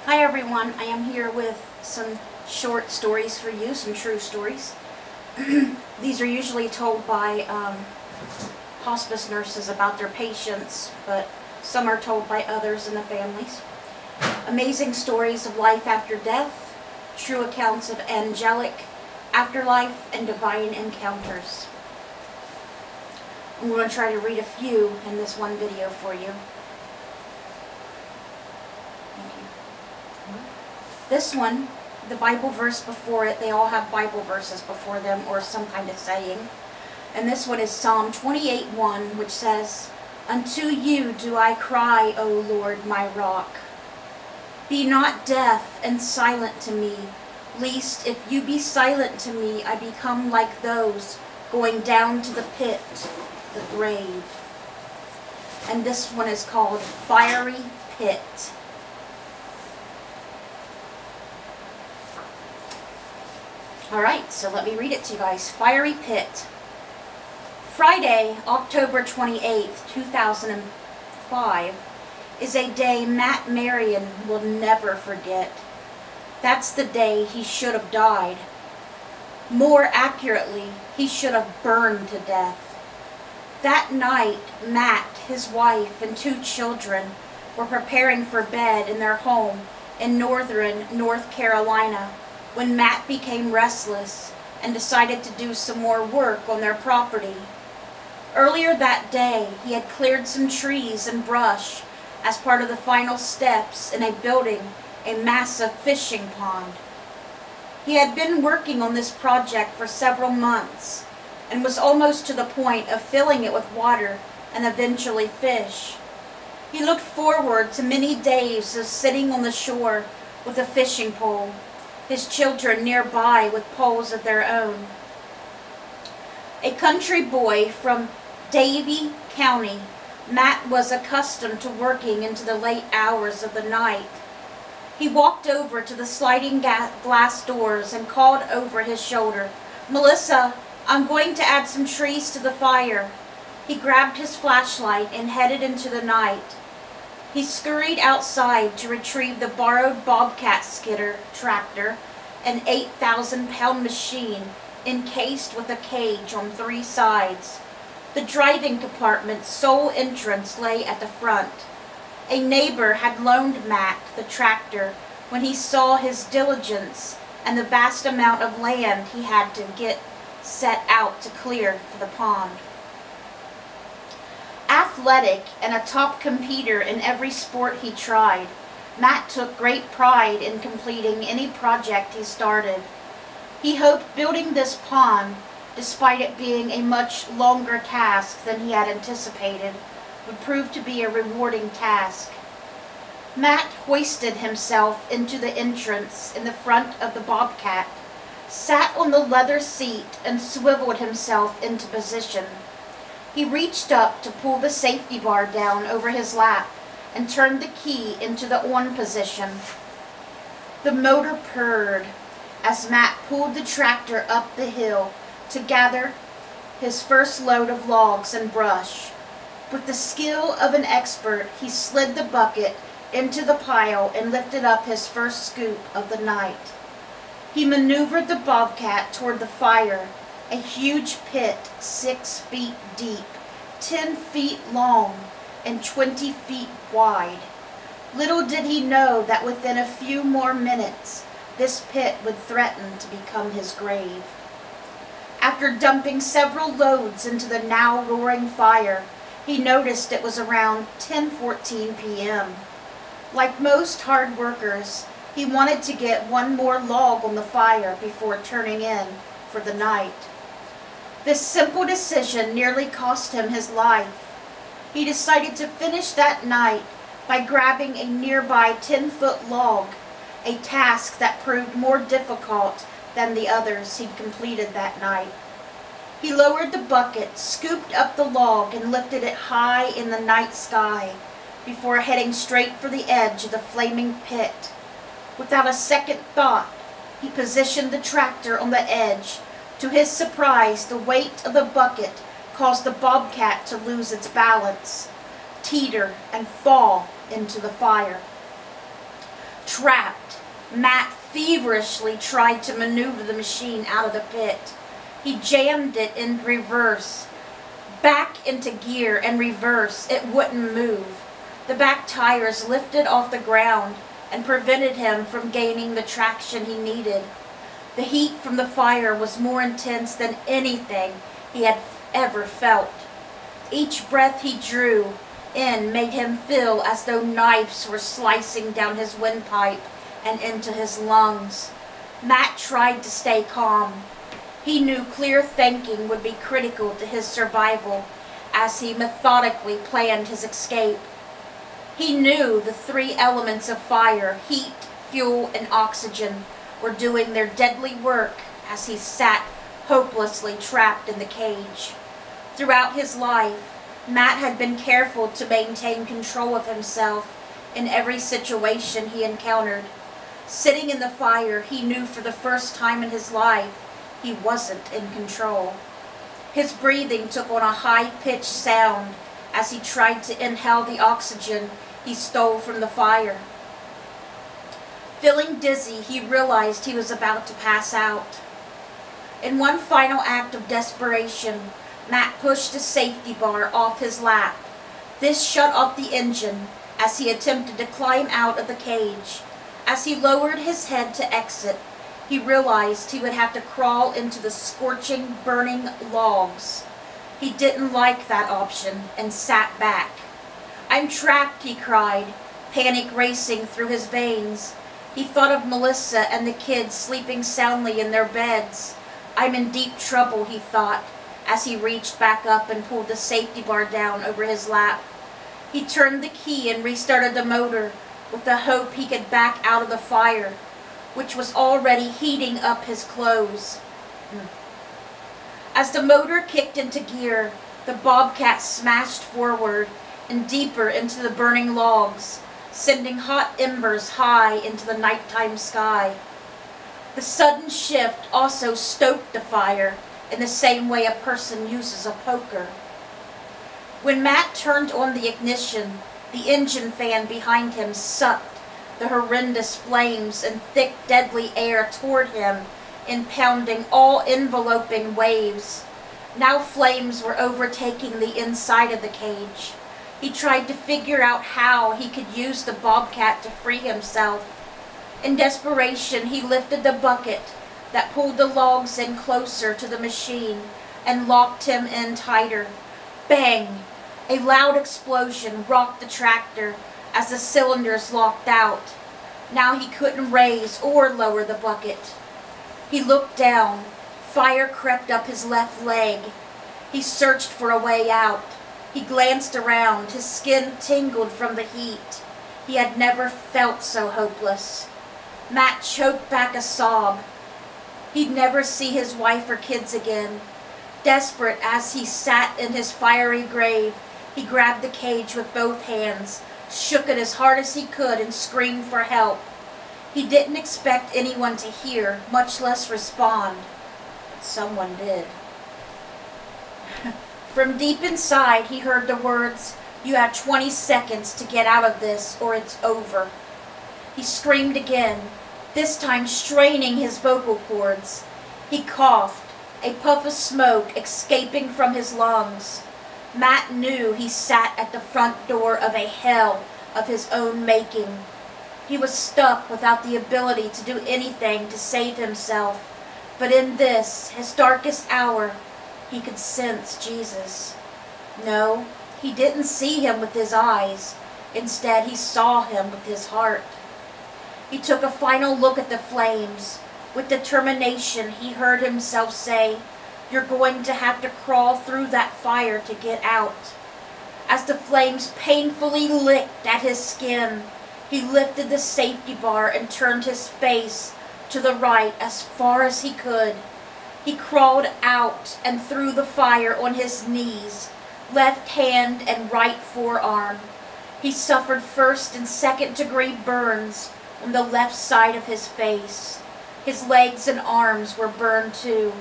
Hi everyone, I am here with some short stories for you, some true stories. These are usually told by hospice nurses about their patients, but some are told by others in the families. Amazing stories of life after death, true accounts of angelic afterlife, and divine encounters. I'm going to try to read a few in this one video for you. Thank you. This one, the Bible verse before it, they all have Bible verses before them or some kind of saying. And this one is Psalm 28:1, which says, "Unto you do I cry, O Lord, my rock. Be not deaf and silent to me, lest if you be silent to me, I become like those going down to the pit, the grave." And this one is called Fiery Pit. Alright, so let me read it to you guys. Fiery Pit. Friday, October 28th, 2005, is a day Matt Marion will never forget. That's the day he should have died. More accurately, he should have burned to death. That night, Matt, his wife, and 2 children were preparing for bed in their home in northern North Carolina when Matt became restless and decided to do some more work on their property. Earlier that day, he had cleared some trees and brush as part of the final steps in building a massive fishing pond. He had been working on this project for several months and was almost to the point of filling it with water and eventually fish. He looked forward to many days of sitting on the shore with a fishing pole, his children nearby with poles of their own. A country boy from Davie County, Matt was accustomed to working into the late hours of the night. He walked over to the sliding glass doors and called over his shoulder, "Melissa, I'm going to add some trees to the fire." He grabbed his flashlight and headed into the night. He scurried outside to retrieve the borrowed Bobcat skidder tractor, an 8,000-pound machine encased with a cage on 3 sides. The driving compartment's sole entrance lay at the front. A neighbor had loaned Matt the tractor when he saw his diligence and the vast amount of land he had to get set out to clear for the pond. Athletic and a top competitor in every sport he tried, Matt took great pride in completing any project he started. He hoped building this pond, despite it being a much longer task than he had anticipated, would prove to be a rewarding task. Matt hoisted himself into the entrance in the front of the Bobcat, sat on the leather seat, and swiveled himself into position. He reached up to pull the safety bar down over his lap and turned the key into the on position. The motor purred as Matt pulled the tractor up the hill to gather his first load of logs and brush. With the skill of an expert, he slid the bucket into the pile and lifted up his first scoop of the night. He maneuvered the Bobcat toward the fire, a huge pit 6 feet deep, 10 feet long, and 20 feet wide. Little did he know that within a few more minutes, this pit would threaten to become his grave. After dumping several loads into the now roaring fire, he noticed it was around 10:14 p.m. Like most hard workers, he wanted to get one more log on the fire before turning in for the night. This simple decision nearly cost him his life. He decided to finish that night by grabbing a nearby 10-foot log, a task that proved more difficult than the others he'd completed that night. He lowered the bucket, scooped up the log, and lifted it high in the night sky before heading straight for the edge of the flaming pit. Without a second thought, he positioned the tractor on the edge. To his surprise, the weight of the bucket caused the Bobcat to lose its balance, teeter, and fall into the fire. Trapped, Matt feverishly tried to maneuver the machine out of the pit. He jammed it in reverse, back into gear and reverse. It wouldn't move. The back tires lifted off the ground and prevented him from gaining the traction he needed. The heat from the fire was more intense than anything he had ever felt. Each breath he drew in made him feel as though knives were slicing down his windpipe and into his lungs. Matt tried to stay calm. He knew clear thinking would be critical to his survival as he methodically planned his escape. He knew the three elements of fire, heat, fuel, and oxygen, were doing their deadly work as he sat hopelessly trapped in the cage. Throughout his life, Matt had been careful to maintain control of himself in every situation he encountered. Sitting in the fire, he knew for the first time in his life he wasn't in control. His breathing took on a high-pitched sound as he tried to inhale the oxygen he stole from the fire. Feeling dizzy, he realized he was about to pass out. In one final act of desperation, Matt pushed the safety bar off his lap. This shut off the engine as he attempted to climb out of the cage. As he lowered his head to exit, he realized he would have to crawl into the scorching, burning logs. He didn't like that option and sat back. "I'm trapped," he cried, panic racing through his veins. He thought of Melissa and the kids sleeping soundly in their beds. "I'm in deep trouble," he thought, as he reached back up and pulled the safety bar down over his lap. He turned the key and restarted the motor with the hope he could back out of the fire, which was already heating up his clothes. As the motor kicked into gear, the Bobcat smashed forward and deeper into the burning logs, sending hot embers high into the nighttime sky. The sudden shift also stoked the fire in the same way a person uses a poker. When Matt turned on the ignition, the engine fan behind him sucked the horrendous flames and thick, deadly air toward him in pounding, all-enveloping waves. Now flames were overtaking the inside of the cage. He tried to figure out how he could use the Bobcat to free himself. In desperation, he lifted the bucket that pulled the logs in closer to the machine and locked him in tighter. Bang! A loud explosion rocked the tractor as the cylinders locked out. Now he couldn't raise or lower the bucket. He looked down. Fire crept up his left leg. He searched for a way out. He glanced around. His skin tingled from the heat. He had never felt so hopeless. Matt choked back a sob. He'd never see his wife or kids again. Desperate as he sat in his fiery grave, he grabbed the cage with both hands, shook it as hard as he could, and screamed for help. He didn't expect anyone to hear, much less respond. But someone did. From deep inside, he heard the words, "You have 20 seconds to get out of this, or it's over." He screamed again, this time straining his vocal cords. He coughed, a puff of smoke escaping from his lungs. Matt knew he sat at the front door of a hell of his own making. He was stuck without the ability to do anything to save himself, but in this, his darkest hour, he could sense Jesus. No, he didn't see him with his eyes. Instead, he saw him with his heart. He took a final look at the flames. With determination, he heard himself say, "You're going to have to crawl through that fire to get out." As the flames painfully licked at his skin, he lifted the safety bar and turned his face to the right as far as he could. He crawled out and through the fire on his knees, left hand and right forearm. He suffered first and second-degree burns on the left side of his face. His legs and arms were burned too.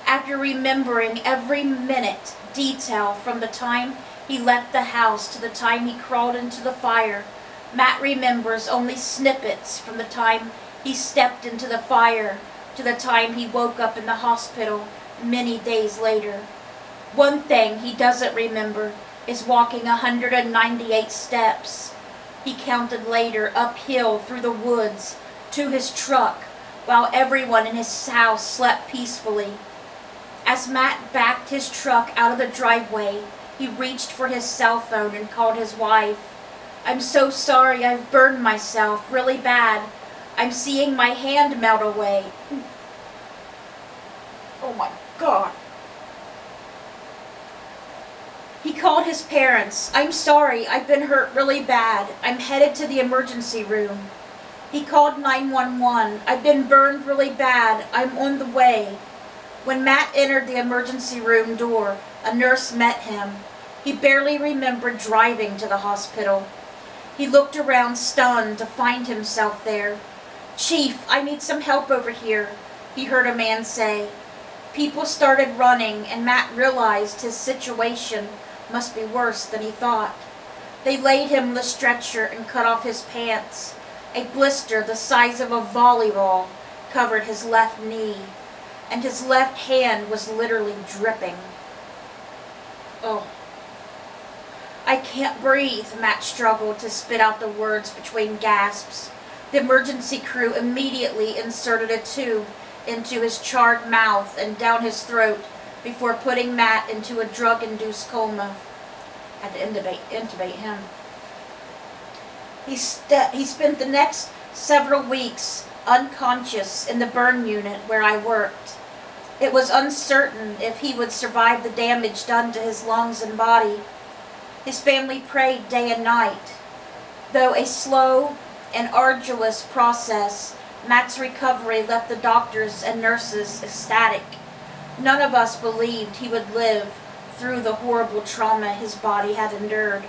After remembering every minute detail from the time he left the house to the time he crawled into the fire, Matt remembers only snippets from the time he stepped into the fire to the time he woke up in the hospital many days later. One thing he doesn't remember is walking 198 steps. He counted later uphill through the woods to his truck while everyone in his house slept peacefully. As Matt backed his truck out of the driveway, he reached for his cell phone and called his wife. "I'm so sorry, I've burned myself really bad. I'm seeing my hand melt away." Oh my God. He called his parents. "I'm sorry, I've been hurt really bad. I'm headed to the emergency room." He called 911. "I've been burned really bad. I'm on the way." When Matt entered the emergency room door, a nurse met him. He barely remembered driving to the hospital. He looked around stunned to find himself there. "Chief, I need some help over here," he heard a man say. People started running, and Matt realized his situation must be worse than he thought. They laid him on the stretcher and cut off his pants. A blister the size of a volleyball covered his left knee, and his left hand was literally dripping. "Oh, I can't breathe," Matt struggled to spit out the words between gasps. The emergency crew immediately inserted a tube into his charred mouth and down his throat before putting Matt into a drug-induced coma. Had to intubate him. He spent the next several weeks unconscious in the burn unit where I worked. It was uncertain if he would survive the damage done to his lungs and body. His family prayed day and night. Though a slow and arduous process, Matt's recovery left the doctors and nurses ecstatic. None of us believed he would live through the horrible trauma his body had endured.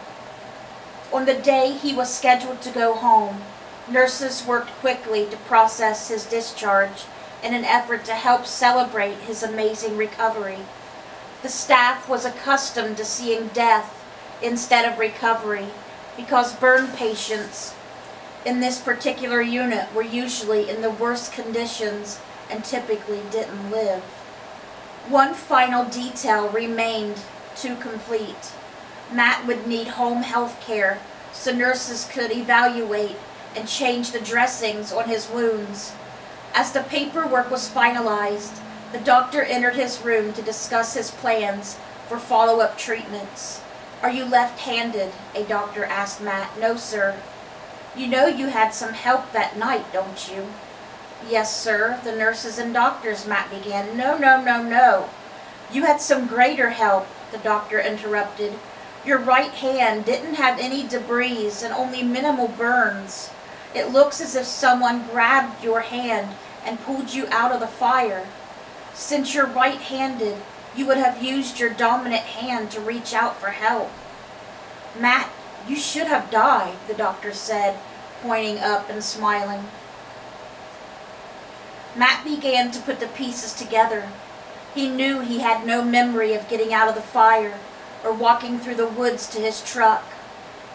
On the day he was scheduled to go home, nurses worked quickly to process his discharge in an effort to help celebrate his amazing recovery. The staff was accustomed to seeing death instead of recovery because burn patients in this particular unit were usually in the worst conditions and typically didn't live. One final detail remained to complete. Matt would need home health care so nurses could evaluate and change the dressings on his wounds. As the paperwork was finalized, the doctor entered his room to discuss his plans for follow-up treatments. "Are you left-handed?" a doctor asked Matt. "No, sir." "You know you had some help that night, don't you?" "Yes, sir, the nurses and doctors," Matt began. No. You had some greater help," the doctor interrupted. "Your right hand didn't have any debris and only minimal burns. It looks as if someone grabbed your hand and pulled you out of the fire. Since you're right-handed, you would have used your dominant hand to reach out for help." "Matt, you should have died," the doctor said, pointing up and smiling. Matt began to put the pieces together. He knew he had no memory of getting out of the fire or walking through the woods to his truck.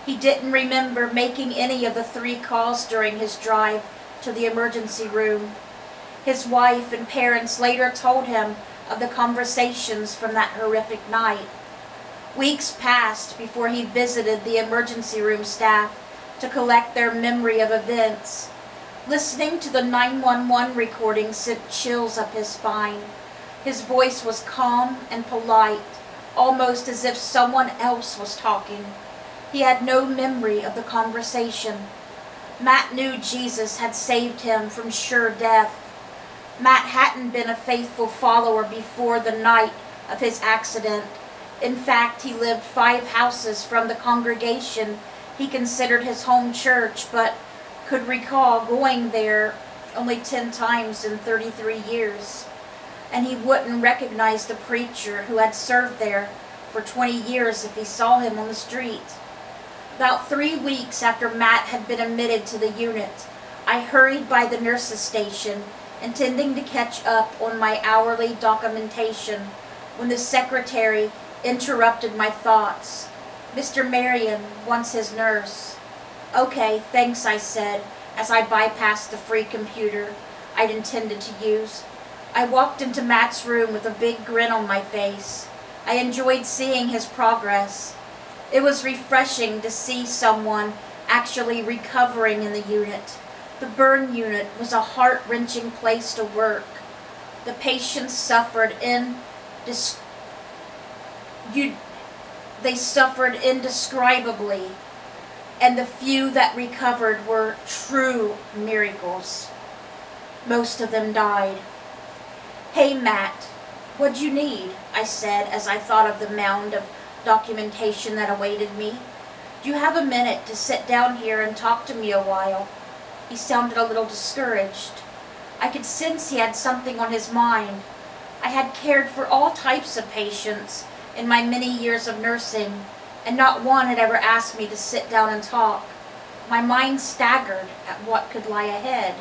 He didn't remember making any of the 3 calls during his drive to the emergency room. His wife and parents later told him of the conversations from that horrific night. Weeks passed before he visited the emergency room staff to collect their memory of events. Listening to the 911 recording sent chills up his spine. His voice was calm and polite, almost as if someone else was talking. He had no memory of the conversation. Matt knew Jesus had saved him from sure death. Matt hadn't been a faithful follower before the night of his accident. In fact, he lived 5 houses from the congregation he considered his home church, but could recall going there only 10 times in 33 years. And he wouldn't recognize the preacher who had served there for 20 years if he saw him on the street. About 3 weeks after Matt had been admitted to the unit, I hurried by the nurse's station, intending to catch up on my hourly documentation, when the secretary interrupted my thoughts. "Mr. Marion wants his nurse." Okay, thanks, I said, as I bypassed the free computer I'd intended to use. I walked into Matt's room with a big grin on my face. I enjoyed seeing his progress. It was refreshing to see someone actually recovering in the unit. The burn unit was a heart-wrenching place to work. The patients suffered indescribably, and the few that recovered were true miracles. Most of them died. Hey, Matt, what'd you need? I said as I thought of the mound of documentation that awaited me. Do you have a minute to sit down here and talk to me a while? He sounded a little discouraged. I could sense he had something on his mind. I had cared for all types of patients in my many years of nursing, and not one had ever asked me to sit down and talk. My mind staggered at what could lie ahead.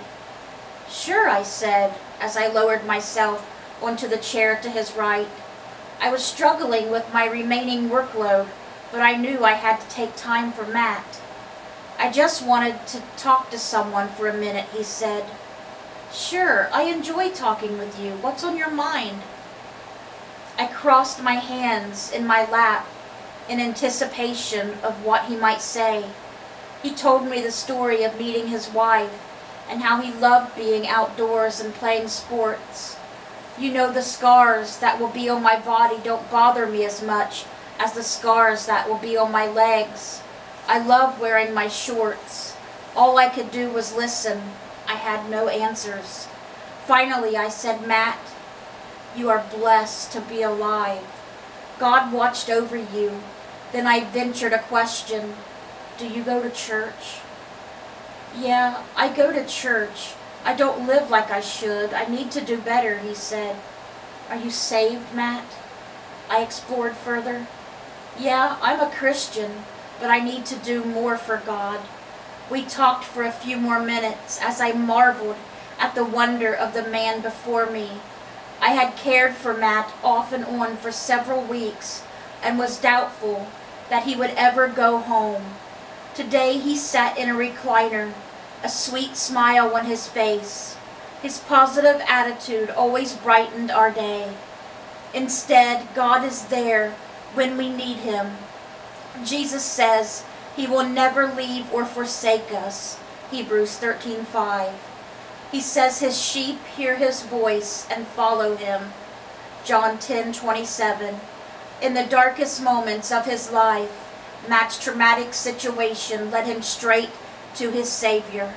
Sure, I said, as I lowered myself onto the chair to his right. I was struggling with my remaining workload, but I knew I had to take time for Matt. I just wanted to talk to someone for a minute, he said. Sure, I enjoy talking with you. What's on your mind? I crossed my hands in my lap in anticipation of what he might say. He told me the story of meeting his wife and how he loved being outdoors and playing sports. You know, the scars that will be on my body don't bother me as much as the scars that will be on my legs. I love wearing my shorts. All I could do was listen. I had no answers. Finally, I said, Matt, you are blessed to be alive. God watched over you. Then I ventured a question. Do you go to church? Yeah, I go to church. I don't live like I should. I need to do better, he said. Are you saved, Matt? I explored further. Yeah, I'm a Christian, but I need to do more for God. We talked for a few more minutes as I marveled at the wonder of the man before me. I had cared for Matt off and on for several weeks and was doubtful that he would ever go home. Today he sat in a recliner, a sweet smile on his face. His positive attitude always brightened our day. Instead, God is there when we need him. Jesus says he will never leave or forsake us. Hebrews 13:5. He says his sheep hear his voice and follow him. John 10:27. In the darkest moments of his life, Matt's traumatic situation led him straight to his Savior.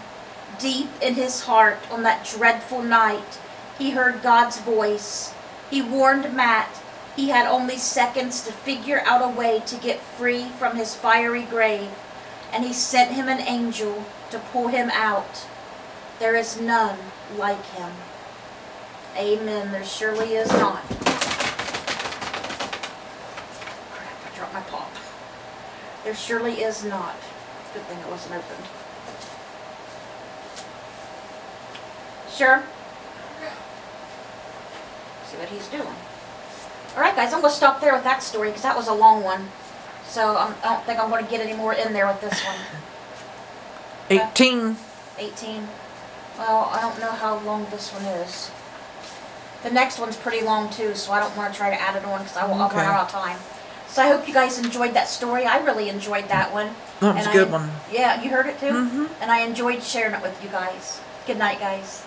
Deep in his heart on that dreadful night, he heard God's voice. He warned Matt he had only seconds to figure out a way to get free from his fiery grave, and he sent him an angel to pull him out. There is none like him. Amen. There surely is not. Crap, I dropped my pop. There surely is not. Good thing it wasn't opened. Sure? See what he's doing. Alright guys, I'm going to stop there with that story because that was a long one. So I don't think I'm going to get any more in there with this one. 18. 18. Well, I don't know how long this one is. The next one's pretty long too, so I don't want to try to add it on because I'll run out of time. So I hope you guys enjoyed that story. I really enjoyed that one. That was a good one. Yeah, you heard it too? Mm-hmm. And I enjoyed sharing it with you guys. Good night, guys.